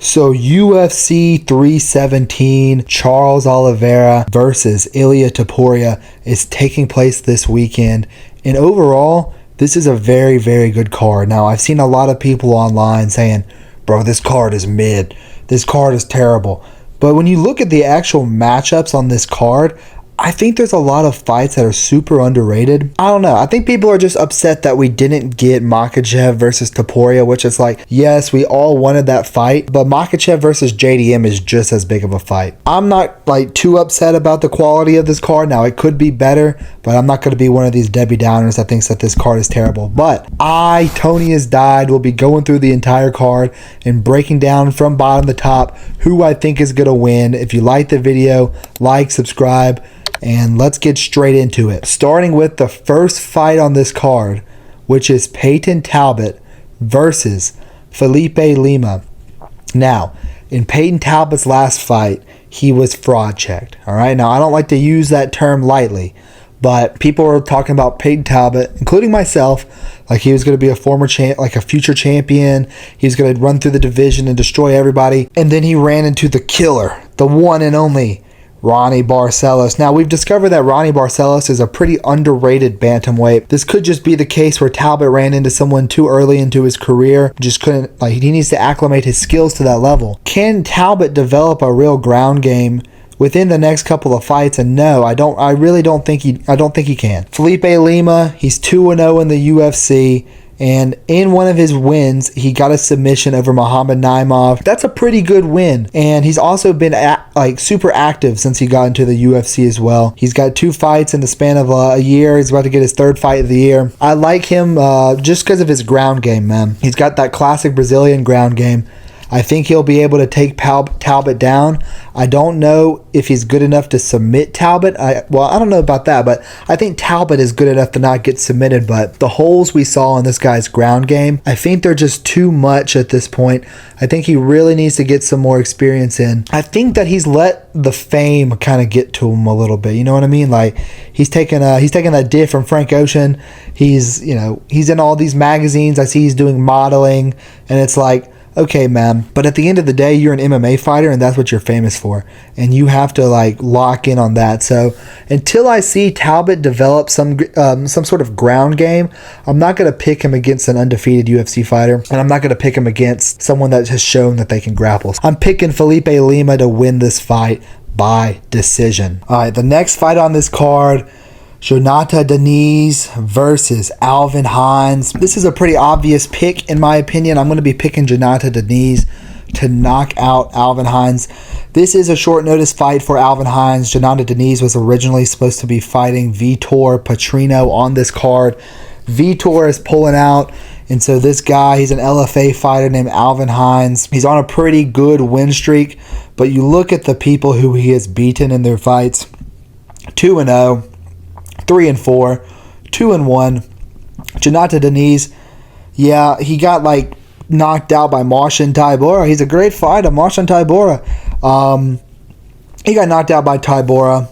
So UFC 317, Charles Oliveira versus Ilia Topuria is taking place this weekend. And overall, this is a very, very good card. Now, I've seen a lot of people online saying, bro, this card is mid. This card is terrible. But when you look at the actual matchups on this card, I think there's a lot of fights that are super underrated. I don't know. I think people are just upset that we didn't get Makhachev versus Topuria, which is like, yes, we all wanted that fight, but Makhachev versus JDM is just as big of a fight. I'm not like too upset about the quality of this card. Now, it could be better, but I'm not going to be one of these Debbie Downers that thinks that this card is terrible. But Tony Has Died, will be going through the entire card and breaking down from bottom to top who I think is going to win. If you like the video, like, subscribe, and let's get straight into it. Starting with the first fight on this card, which is Payton Talbot versus Felipe Lima. Now, in Payton Talbot's last fight, he was fraud checked. All right. Now, I don't like to use that term lightly, but people were talking about Payton Talbot, including myself, like he was going to be a a future champion. He was going to run through the division and destroy everybody. And then he ran into the killer, the one and only Ronnie Barcelos. Now, we've discovered that Ronnie Barcelos is a pretty underrated bantamweight. This could just be the case where Talbot ran into someone too early into his career. Just couldn't, he needs to acclimate his skills to that level. Can Talbot develop a real ground game within the next couple of fights? And no, I really don't think he can. Felipe Lima, he's 2-0 in the UFC. And in one of his wins, he got a submission over Muhammad Naimov. That's a pretty good win. And he's also been super active since he got into the UFC as well. He's got 2 fights in the span of a year. He's about to get his 3rd fight of the year. I like him just because of his ground game, man. He's got that classic Brazilian ground game. I think he'll be able to take Talbot down. I don't know if he's good enough to submit Talbot. I don't know about that, but I think Talbot is good enough to not get submitted. But the holes we saw in this guy's ground game, I think they're just too much at this point. I think he really needs to get some more experience in. I think that he's let the fame kind of get to him a little bit. You know what I mean? Like he's taking a diff from Frank Ocean. He's in all these magazines. I see he's doing modeling, and it's like, okay, man, but at the end of the day, you're an MMA fighter, and that's what you're famous for, and you have to lock in on that. So until I see Talbot develop some sort of ground game, I'm not going to pick him against an undefeated UFC fighter, and I'm not going to pick him against someone that has shown that they can grapple. I'm picking Felipe Lima to win this fight by decision. All right, the next fight on this card, Janata Denise versus Alvin Hines. This is a pretty obvious pick in my opinion. I'm going to be picking Janata Denise to knock out Alvin Hines. This is a short notice fight for Alvin Hines. Janata Denise was originally supposed to be fighting Vitor Petrino on this card. Vitor is pulling out, and so this guy, he's an LFA fighter named Alvin Hines. He's on a pretty good win streak, but you look at the people who he has beaten in their fights: 2-0. 3-4, 2-1. Janata Denise, yeah, he got knocked out by Marcin Tybura. He's a great fighter, Marcin Tybura. He got knocked out by Tybura.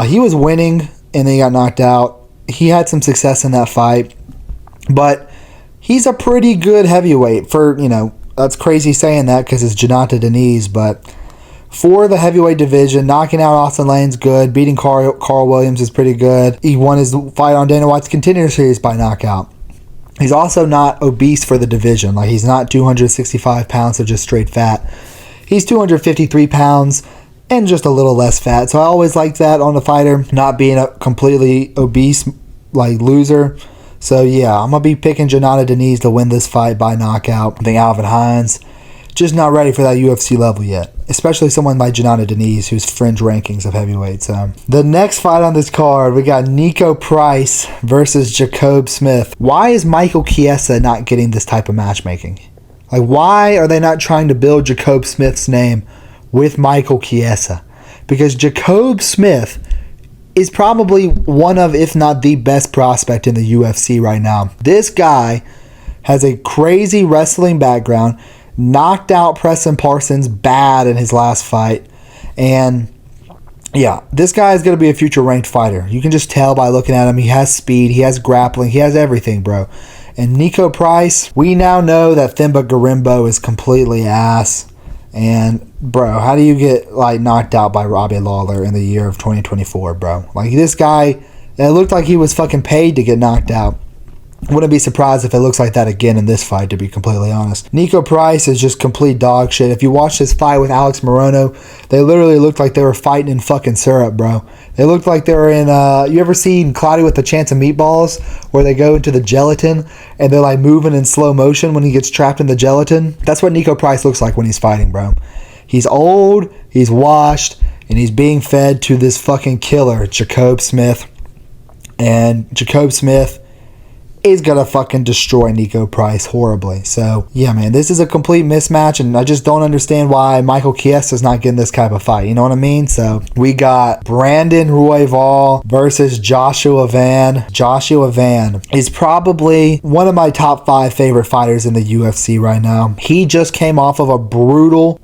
He was winning, and then he got knocked out. He had some success in that fight, but he's a pretty good heavyweight for, that's crazy saying that because it's Janata Denise, but for the heavyweight division, knocking out Austin Lane's good. Beating Carl Williams is pretty good. He won his fight on Dana White's Contender Series by knockout. He's also not obese for the division. He's not 265 pounds of just straight fat. He's 253 pounds and just a little less fat. So I always like that on a fighter, not being a completely obese loser. So yeah, I'm going to be picking Janata Denise to win this fight by knockout. I think Alvin Hines just not ready for that UFC level yet, especially someone like Janata Denise, who's fringe rankings of heavyweights. The next fight on this card, we got Nico Price versus Jacob Smith. Why is Michael Chiesa not getting this type of matchmaking? Why are they not trying to build Jacob Smith's name with Michael Chiesa? Because Jacob Smith is probably one of, if not the best prospect in the UFC right now. This guy has a crazy wrestling background, knocked out Preston Parsons bad in his last fight. And yeah, this guy is going to be a future ranked fighter. You can just tell by looking at him. He has speed, he has grappling, he has everything, bro. And Nico Price, we now know that Thimba Garimbo is completely ass. And bro, how do you get like knocked out by Robbie Lawler in the year of 2024, bro? Like this guy, it looked like he was fucking paid to get knocked out. Wouldn't be surprised if it looks like that again in this fight, to be completely honest. Nico Price is just complete dog shit. If you watch this fight with Alex Morono, they literally looked like they were fighting in fucking syrup, bro. They looked like they were in, you ever seen Cloudy with a Chance of Meatballs, where they go into the gelatin and they're like moving in slow motion when he gets trapped in the gelatin? That's what Nico Price looks like when he's fighting, bro. He's old, he's washed, and he's being fed to this fucking killer, Jacob Smith. And Jacob Smith is gonna fucking destroy Nico Price horribly. So yeah, man, this is a complete mismatch, and I just don't understand why Michael Chiesta's not getting this type of fight. You know what I mean? So we got Brandon Royval versus Joshua Van. Joshua Van is probably one of my top 5 favorite fighters in the UFC right now. He just came off of a brutal,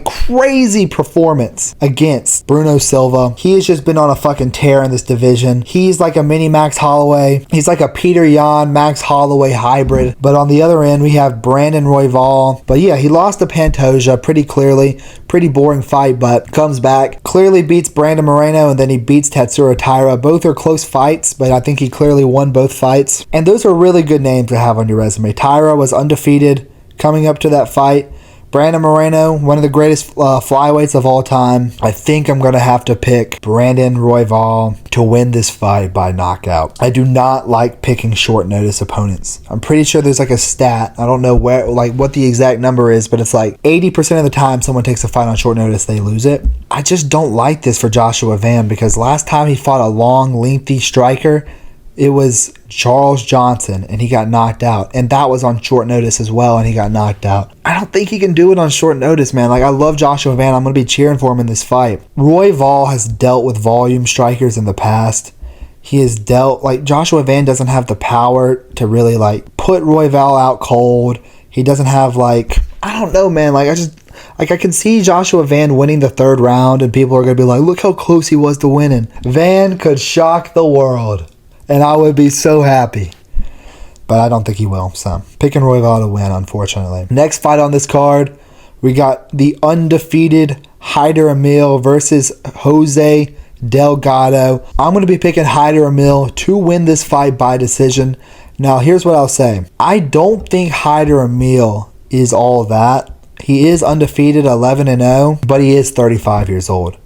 crazy performance against Bruno Silva. He has just been on a fucking tear in this division. He's like a mini Max Holloway. He's like a Peter Yan, Max Holloway hybrid. But on the other end, we have Brandon Royval. But yeah, he lost to Pantoja pretty clearly. Pretty boring fight, but comes back. Clearly beats Brandon Moreno, and then he beats Tatsuro Taira. Both are close fights, but I think he clearly won both fights. And those are really good names to have on your resume. Taira was undefeated coming up to that fight. Brandon Moreno, one of the greatest flyweights of all time. I think I'm going to have to pick Brandon Royval to win this fight by knockout. I do not like picking short notice opponents. I'm pretty sure there's like a stat. I don't know where, what the exact number is, but it's like 80% of the time someone takes a fight on short notice, they lose it. I just don't like this for Joshua Van, because last time he fought a long, lengthy striker, it was Charles Johnson, and he got knocked out. And that was on short notice as well, and he got knocked out. I don't think he can do it on short notice, man. I love Joshua Van. I'm going to be cheering for him in this fight. Royval has dealt with volume strikers in the past. He has dealt, Joshua Van doesn't have the power to really, put Royval out cold. He doesn't have, I don't know, man. I can see Joshua Van winning the 3rd round, and people are going to be like, look how close he was to winning. Van could shock the world. And I would be so happy. But I don't think he will. So, picking Royval to win, unfortunately. Next fight on this card, we got the undefeated Hyder Emil versus Jose Delgado. I'm going to be picking Hyder Emil to win this fight by decision. Now, here's what I'll say. I don't think Hyder Emil is all that. He is undefeated, 11-0, but he is 35 years old.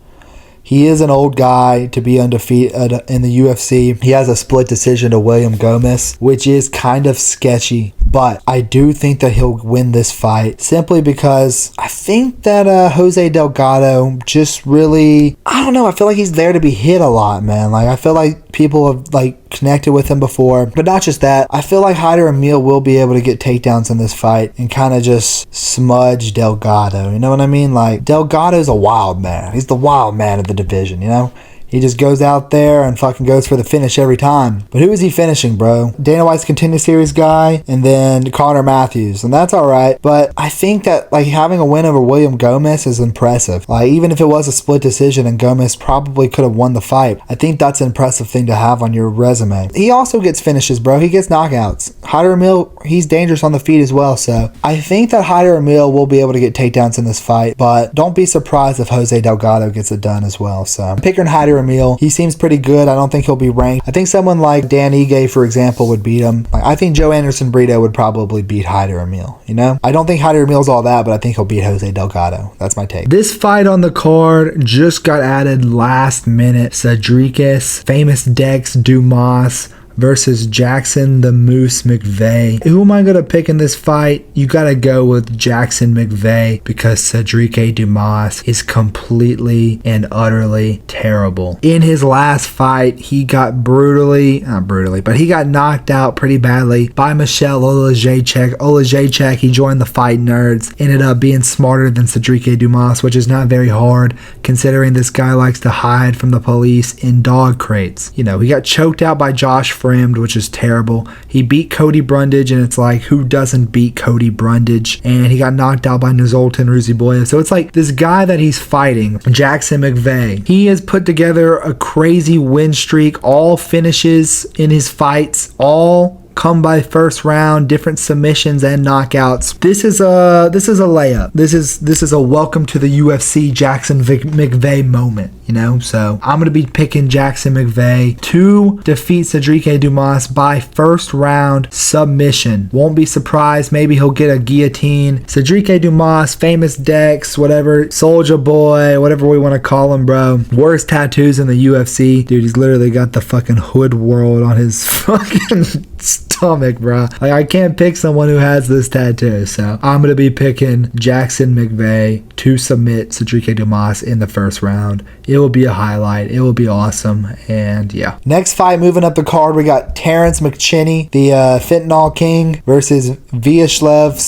He is an old guy to be undefeated in the UFC. He has a split decision to William Gomez, which is kind of sketchy. But I do think that he'll win this fight simply because I think that Jose Delgado just really, I don't know, I feel like he's there to be hit a lot, man. I feel like people have connected with him before. But not just that, I feel like Hyder Emil will be able to get takedowns in this fight and kind of just smudge Delgado. You know what I mean? Delgado's a wild man. He's the wild man of the division, you know? He just goes out there and fucking goes for the finish every time. But who is he finishing, bro? Dana White's Contender Series guy, and then Connor Matthews. And that's alright. But I think that having a win over William Gomez is impressive. Even if it was a split decision and Gomez probably could have won the fight, I think that's an impressive thing to have on your resume. He also gets finishes, bro. He gets knockouts. Hyder Emil, he's dangerous on the feet as well. So I think that Hyder Emil will be able to get takedowns in this fight. But don't be surprised if Jose Delgado gets it done as well. So I'm picking Hyder Emil. He seems pretty good. I don't think he'll be ranked. I think someone like Dan Ige, for example, would beat him. I think Joe Anderson Brito would probably beat Hyder Emil, you know? I don't think Hyder Emil's all that, but I think he'll beat Jose Delgado. That's my take. This fight on the card just got added last minute. Sadrikis, famous Dex Dumas versus Jackson the Moose McVey. Who am I going to pick in this fight? You got to go with Jackson McVey because Cedric Dumas is completely and utterly terrible. In his last fight, he got he got knocked out pretty badly by Michel Olajaychek. Olajaychek, he joined the Fight Nerds, ended up being smarter than Cedric Dumas, which is not very hard considering this guy likes to hide from the police in dog crates. You know, he got choked out by Josh Frimmed, which is terrible. He beat Cody Brundage, and it's who doesn't beat Cody Brundage? And he got knocked out by Nazoltan Ruziboyev. So it's this guy that he's fighting, Jackson McVey, he has put together a crazy win streak, all finishes in his fights, all come by first round, different submissions and knockouts. This is a layup. This is a welcome to the UFC Jackson McVey moment, you know? So I'm gonna be picking Jackson McVey to defeat Sadri Dumas by first round submission. Won't be surprised. Maybe he'll get a guillotine. Sadri Dumas, famous Dex, whatever, Soldier Boy, whatever we want to call him, bro. Worst tattoos in the UFC. Dude, he's literally got the fucking hood world on his fucking stomach, bro. Like, I can't pick someone who has this tattoo. So I'm going to be picking Jackson McVey to submit Sadri Dumas in the first round. It will be a highlight. It will be awesome. And yeah. Next fight, moving up the card, we got Terrence McKenna, the fentanyl king, versus Vyacheslav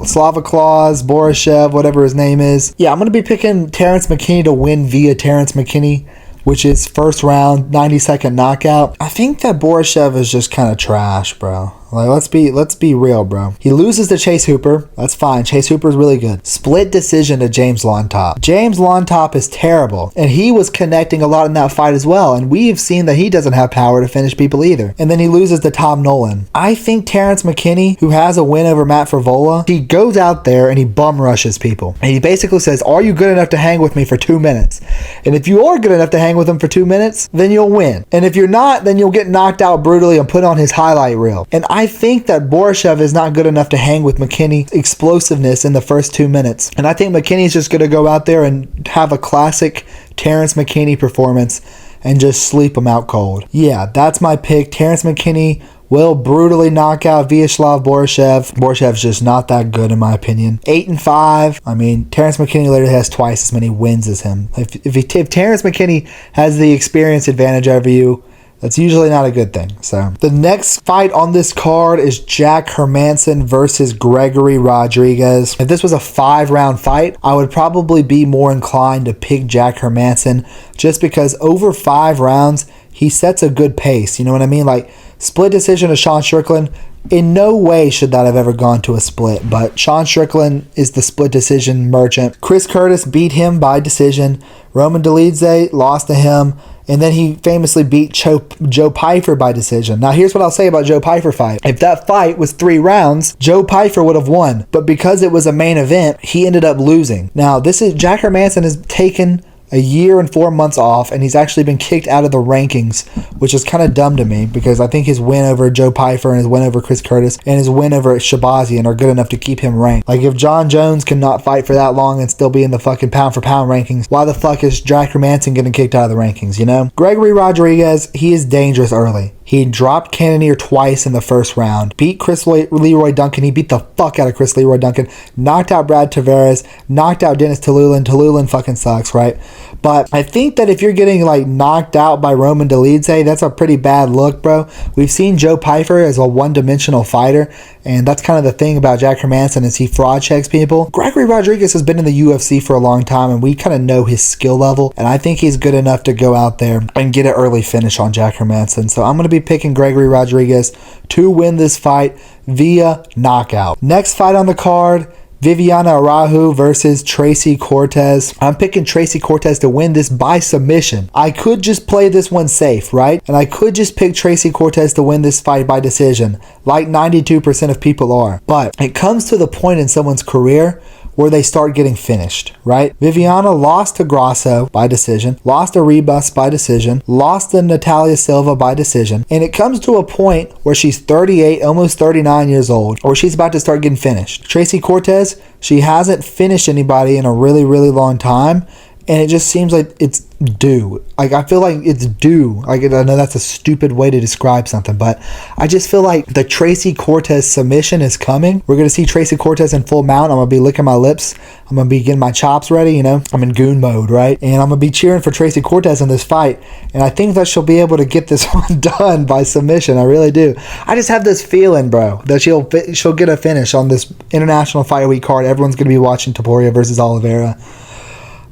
Slava Claus, Borchev, whatever his name is. Yeah, I'm going to be picking Terrence McKenna to win via Terrence McKenna, which is first round, 90-second knockout. I think that Borchev is just kind of trash, bro. Like, let's be real, bro. He loses to Chase Hooper. That's fine. Chase Hooper's really good. Split decision to James Lontop. James Lontop is terrible, and he was connecting a lot in that fight as well, and we've seen that he doesn't have power to finish people either. And then he loses to Tom Nolan. I think Terrence McKenna, who has a win over Matt Frevola, he goes out there and he bum rushes people. And he basically says, are you good enough to hang with me for 2 minutes? And if you are good enough to hang with him for 2 minutes, then you'll win. And if you're not, then you'll get knocked out brutally and put on his highlight reel. And I think that Borchev is not good enough to hang with McKenna's explosiveness in the first 2 minutes. And I think McKenna's just going to go out there and have a classic Terrence McKenna performance and just sleep him out cold. Yeah, that's my pick. Terrence McKenna will brutally knock out Vyacheslav Borchev. Borchev's just not that good in my opinion. 8-5. I mean, Terrence McKenna literally has twice as many wins as him. If Terrence McKenna has the experience advantage over you, that's usually not a good thing. So the next fight on this card is Jack Hermanson versus Gregory Rodriguez. If this was a 5-round fight, I would probably be more inclined to pick Jack Hermanson just because over 5 rounds, he sets a good pace. You know what I mean? Like, split decision to Sean Strickland. In no way should that have ever gone to a split, but Sean Strickland is the split decision merchant. Chris Curtis beat him by decision. Roman Dolidze lost to him. And then he famously beat Joe Pyfer by decision. Now, here's what I'll say about Joe Pyfer fight. If that fight was 3 rounds, Joe Pyfer would have won. But because it was a main event, he ended up losing. Now, Jack Hermanson has taken a year and 4 months off, and he's actually been kicked out of the rankings, which is kind of dumb to me because I think his win over Joe Pyfer and his win over Chris Curtis and his win over Shabazian are good enough to keep him ranked. Like, if John Jones cannot fight for that long and still be in the fucking pound for pound rankings, why the fuck is Jack Hermanson getting kicked out of the rankings, you know? Gregory Rodriguez, he is dangerous early. He dropped Cannonier twice in the first round. Beat Chris Leroy Duncan. He beat the fuck out of Chris Leroy Duncan. Knocked out Brad Tavares. Knocked out Dennis Tululin. Tululin fucking sucks, right? But I think that if you're getting like knocked out by Roman Dolidze, that's a pretty bad look, bro. We've seen Joe Pyfer as a one-dimensional fighter, and that's kind of the thing about Jack Hermanson is he fraud checks people. Gregory Rodriguez has been in the UFC for a long time, and we kind of know his skill level, and I think he's good enough to go out there and get an early finish on Jack Hermanson. So I'm going to be picking Gregory Rodriguez to win this fight via knockout. Next fight on the card, Viviana Araújo versus Tracy Cortez. I'm picking Tracy Cortez to win this by submission. I could just play this one safe, right? And I could just pick Tracy Cortez to win this fight by decision, like 92% of people are. But it comes to the point in someone's career where they start getting finished, right? Viviana lost to Grasso by decision, lost to Ribas by decision, lost to Natalia Silva by decision, and it comes to a point where she's 38, almost 39 years old, or she's about to start getting finished. Tracy Cortez, she hasn't finished anybody in a really, really long time, and it just seems like it's due. Like, I feel like it's due. Like, I know that's a stupid way to describe something, but I just feel like the Tracy Cortez submission is coming. We're going to see Tracy Cortez in full mount. I'm going to be licking my lips. I'm going to be getting my chops ready, you know. I'm in goon mode, right? And I'm going to be cheering for Tracy Cortez in this fight. And I think that she'll be able to get this one done by submission. I really do. I just have this feeling, bro, that she'll get a finish on this International Fight Week card. Everyone's going to be watching Topuria versus Oliveira.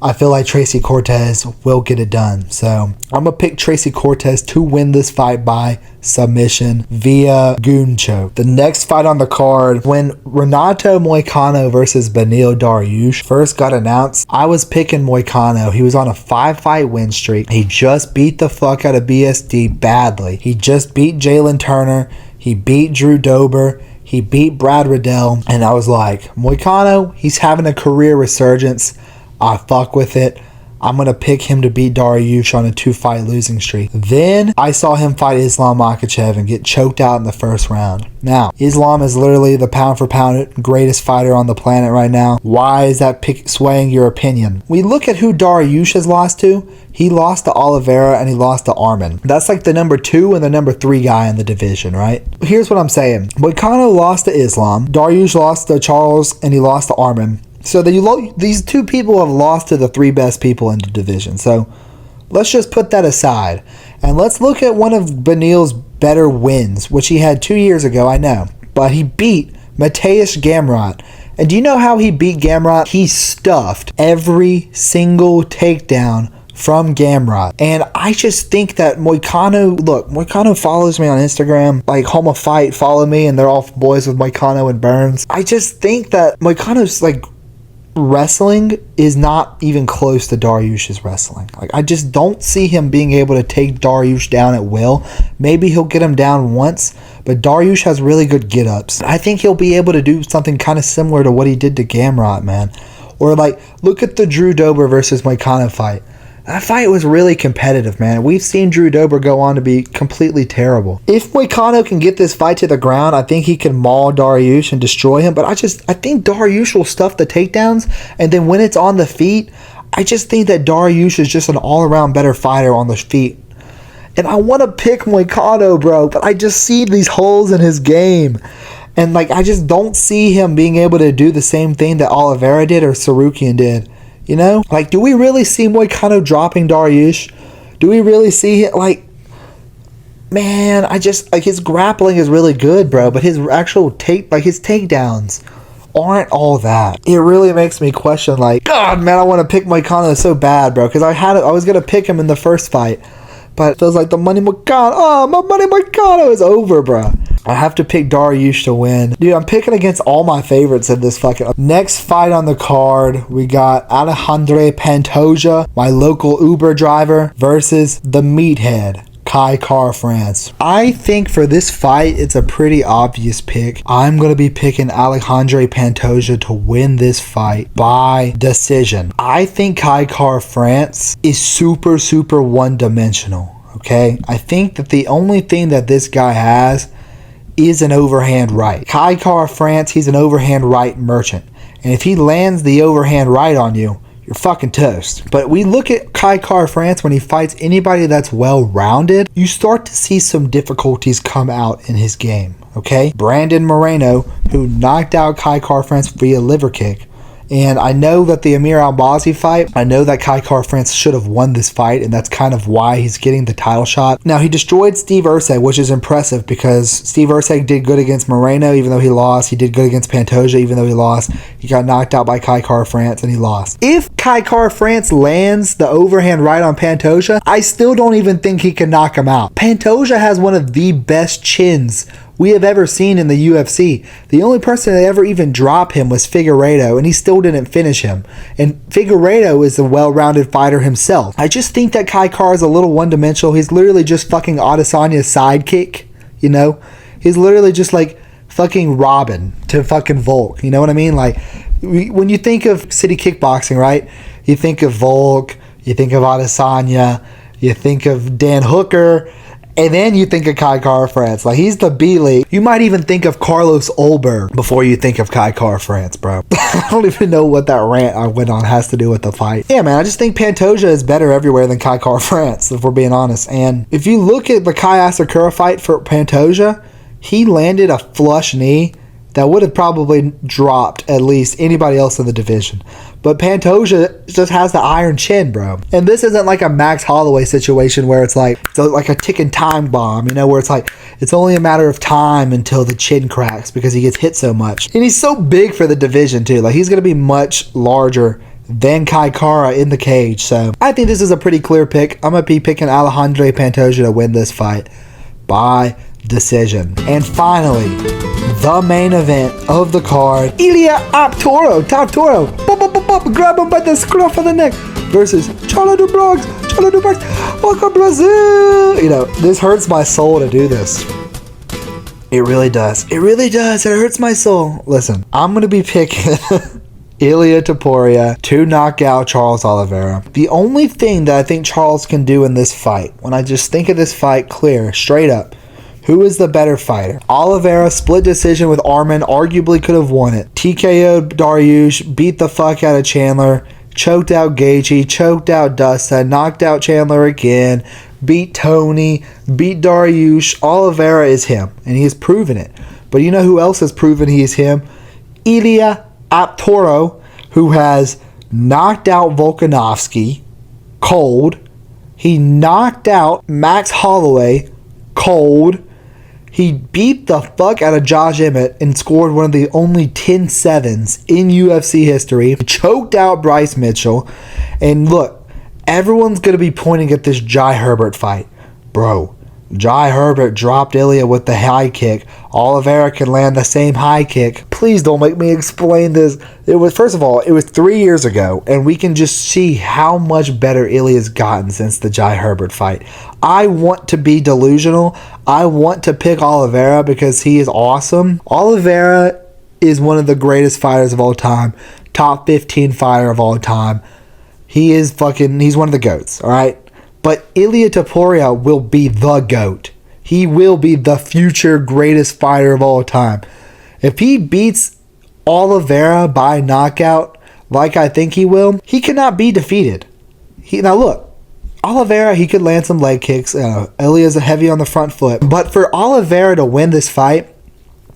I feel like Tracy Cortez will get it done. So I'm going to pick Tracy Cortez to win this fight by submission via goon choke. The next fight on the card, when Renato Moicano versus Beneil Dariush first got announced, I was picking Moicano. He was on a 5-fight win streak. He just beat the fuck out of BSD badly. He just beat Jalen Turner. He beat Drew Dober. He beat Brad Riddell. And I was like, Moicano, he's having a career resurgence. I fuck with it. I'm going to pick him to beat Dariush on a 2-fight losing streak. Then I saw him fight Islam Makhachev and get choked out in the first round. Now, Islam is literally the pound for pound greatest fighter on the planet right now. Why is that swaying your opinion? We look at who Dariush has lost to. He lost to Oliveira and he lost to Arman. That's like the number 2 and the number 3 guy in the division, right? Here's what I'm saying. Moicano lost to Islam. Dariush lost to Charles and he lost to Arman. So these 2 people have lost to the 3 best people in the division. So let's just put that aside. And let's look at one of Beneil's better wins, which he had 2 years ago, I know. But he beat Mateusz Gamrot. And do you know how he beat Gamrot? He stuffed every single takedown from Gamrot. And I just think that Moicano follows me on Instagram, like Homo Fight, follow me, and they're all boys with Moicano and Burns. I just think that Moicano's like wrestling is not even close to Dariush's wrestling. Like, I just don't see him being able to take Dariush down at will. Maybe he'll get him down once, but Dariush has really good get-ups. I think he'll be able to do something kind of similar to what he did to Gamrot, man. Or like, look at the Drew Dober versus Moicano fight. That fight was really competitive, man. We've seen Drew Dober go on to be completely terrible. If Moicano can get this fight to the ground, I think he can maul Dariush and destroy him. But I think Dariush will stuff the takedowns. And then when it's on the feet, I just think that Dariush is just an all-around better fighter on the feet. And I want to pick Moicano, bro. But I just see these holes in his game. And like, I just don't see him being able to do the same thing that Oliveira did or Sarukian did. You know? Like, do we really see Moicano dropping Dariush? Do we really see it? Like, man, his grappling is really good, bro. But his actual his takedowns aren't all that. It really makes me question, like, God, man, I want to pick Moicano so bad, bro. Because I was going to pick him in the first fight. But it feels like the money Moicano. Oh, my money Moicano is over, bro. I have to pick Dariush to win. Dude, I'm picking against all my favorites in this fucking... Next fight on the card, we got Alejandre Pantoja, my local Uber driver, versus the meathead, Kai Kara-France. I think for this fight, it's a pretty obvious pick. I'm going to be picking Alejandre Pantoja to win this fight by decision. I think Kai Kara-France is super, super one-dimensional, okay? I think that the only thing that this guy has is an overhand right. Kai Kara-France, he's an overhand right merchant. And if he lands the overhand right on you, you're fucking toast. But we look at Kai Kara-France when he fights anybody that's well-rounded, you start to see some difficulties come out in his game, okay? Brandon Moreno, who knocked out Kai Kara-France via liver kick. And I know that the Amir Albazi fight, I know that Kai Kara-France should have won this fight, and that's kind of why he's getting the title shot. Now, he destroyed Steve Erceg, which is impressive because Steve Erceg did good against Moreno, even though he lost. He did good against Pantoja, even though he lost. He got knocked out by Kai Kara-France, and he lost. If Kai Kara-France lands the overhand right on Pantoja, I still don't even think he can knock him out. Pantoja has one of the best chins we have ever seen in the UFC. The only person that ever even dropped him was Figueiredo, and he still didn't finish him. And Figueiredo is a well-rounded fighter himself. I just think that Kai Kara is a little one-dimensional. He's literally just fucking Adesanya's sidekick, you know? He's literally just like fucking Robin to fucking Volk, you know what I mean? Like, when you think of city kickboxing, right? You think of Volk, you think of Adesanya, you think of Dan Hooker, and then you think of Kai Kara-France. Like, he's the B-League. You might even think of Carlos Olberg before you think of Kai Kara-France, bro. I don't even know what that rant I went on has to do with the fight. Yeah, man, I just think Pantoja is better everywhere than Kai Kara-France, if we're being honest. And if you look at the Kai Asakura fight for Pantoja, he landed a flush knee that would have probably dropped at least anybody else in the division. But Pantoja just has the iron chin, bro. And this isn't like a Max Holloway situation where it's like a ticking time bomb, you know, where it's like it's only a matter of time until the chin cracks because he gets hit so much. And he's so big for the division too. Like, he's going to be much larger than Kai Kara in the cage. So I think this is a pretty clear pick. I'm going to be picking Alejandre Pantoja to win this fight by decision. And finally, the main event of the card, Ilia Topuria, grab him by the scruff of the neck, versus Charlo do Bronx, welcome Brazil. You know, this hurts my soul to do this. It really does. It really does. It hurts my soul. Listen, I'm going to be picking Ilia Topuria to knock out Charles Oliveira. The only thing that I think Charles can do in this fight, when I just think of this fight clear, straight up, who is the better fighter? Oliveira, split decision with Arman, arguably could have won it. TKO'd Dariush, beat the fuck out of Chandler, choked out Gaethje, choked out Dustin, knocked out Chandler again, beat Tony, beat Dariush. Oliveira is him, and he has proven it. But you know who else has proven he is him? Ilia Topuria, who has knocked out Volkanovski cold. He knocked out Max Holloway cold. He beat the fuck out of Josh Emmett and scored one of the only 10-7s in UFC history. Choked out Bryce Mitchell. And look, everyone's going to be pointing at this Jai Herbert fight. Bro, Jai Herbert dropped Ilia with the high kick. Oliveira can land the same high kick. Please don't make me explain this. First of all, it was 3 years ago, and we can just see how much better Ilia's gotten since the Jai Herbert fight. I want to be delusional. I want to pick Oliveira because he is awesome. Oliveira is one of the greatest fighters of all time. Top 15 fighter of all time. He's one of the GOATs, all right? But Ilia Topuria will be the GOAT. He will be the future greatest fighter of all time. If he beats Oliveira by knockout, like I think he will, he cannot be defeated. Now look, Oliveira, he could land some leg kicks. Ilia's heavy on the front foot. But for Oliveira to win this fight,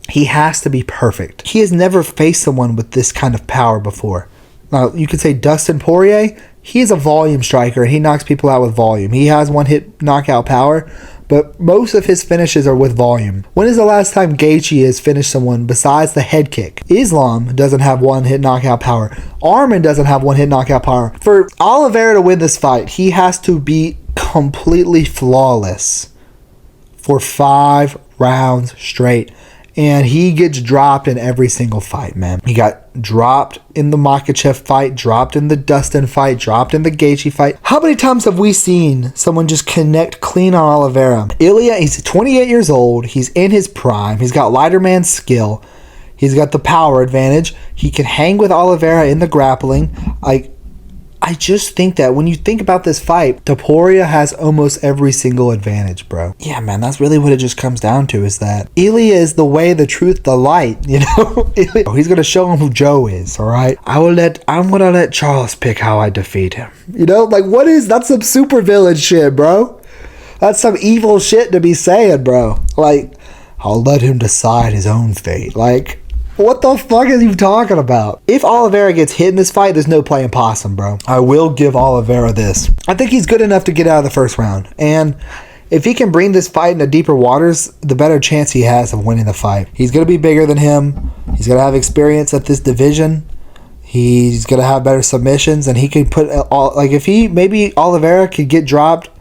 he has to be perfect. He has never faced someone with this kind of power before. Now, you could say Dustin Poirier, he's a volume striker. He knocks people out with volume. He has one-hit knockout power, but most of his finishes are with volume. When is the last time Gaethje has finished someone besides the head kick? Islam doesn't have one-hit knockout power. Arman doesn't have one-hit knockout power. For Oliveira to win this fight, he has to be completely flawless for 5 rounds straight. And he gets dropped in every single fight, man. He got dropped in the Makhachev fight, dropped in the Dustin fight, dropped in the Gaethje fight. How many times have we seen someone just connect clean on Oliveira? Ilia, he's 28 years old. He's in his prime. He's got lighter man skill. He's got the power advantage. He can hang with Oliveira in the grappling. I just think that when you think about this fight, Topuria has almost every single advantage, bro. Yeah, man, that's really what it just comes down to, is that Ilia is the way, the truth, the light, you know? He's going to show him who Joe is, all right? I'm going to let Charles pick how I defeat him. You know, like, that's some super villain shit, bro. That's some evil shit to be saying, bro. Like, I'll let him decide his own fate. Like, what the fuck is he talking about? If Oliveira gets hit in this fight, there's no playing possum, bro. I will give Oliveira this. I think he's good enough to get out of the first round. And if he can bring this fight into deeper waters, the better chance he has of winning the fight. He's going to be bigger than him. He's going to have experience at this division. He's going to have better submissions. And he can put, maybe Oliveira could get dropped.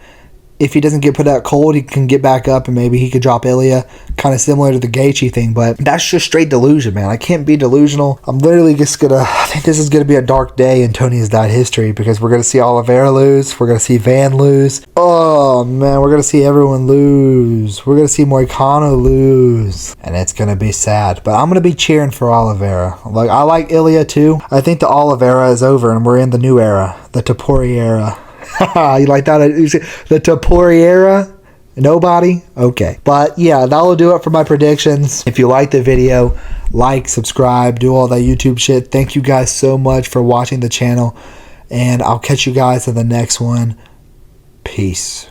If he doesn't get put out cold, he can get back up and maybe he could drop Ilia, kind of similar to the Gaethje thing. But that's just straight delusion, man. I can't be delusional. I'm literally just I think this is going to be a dark day in Tony's Died history, because we're going to see Oliveira lose. We're going to see Van lose. Oh, man, we're going to see everyone lose. We're going to see Moicano lose. And it's going to be sad. But I'm going to be cheering for Oliveira. I like Ilia too. I think the Oliveira is over and we're in the new era, the Topuria era. You like that? The Topuria era? Nobody? Okay. But yeah, that'll do it for my predictions. If you like the video, like, subscribe, do all that YouTube shit. Thank you guys so much for watching the channel. And I'll catch you guys in the next one. Peace.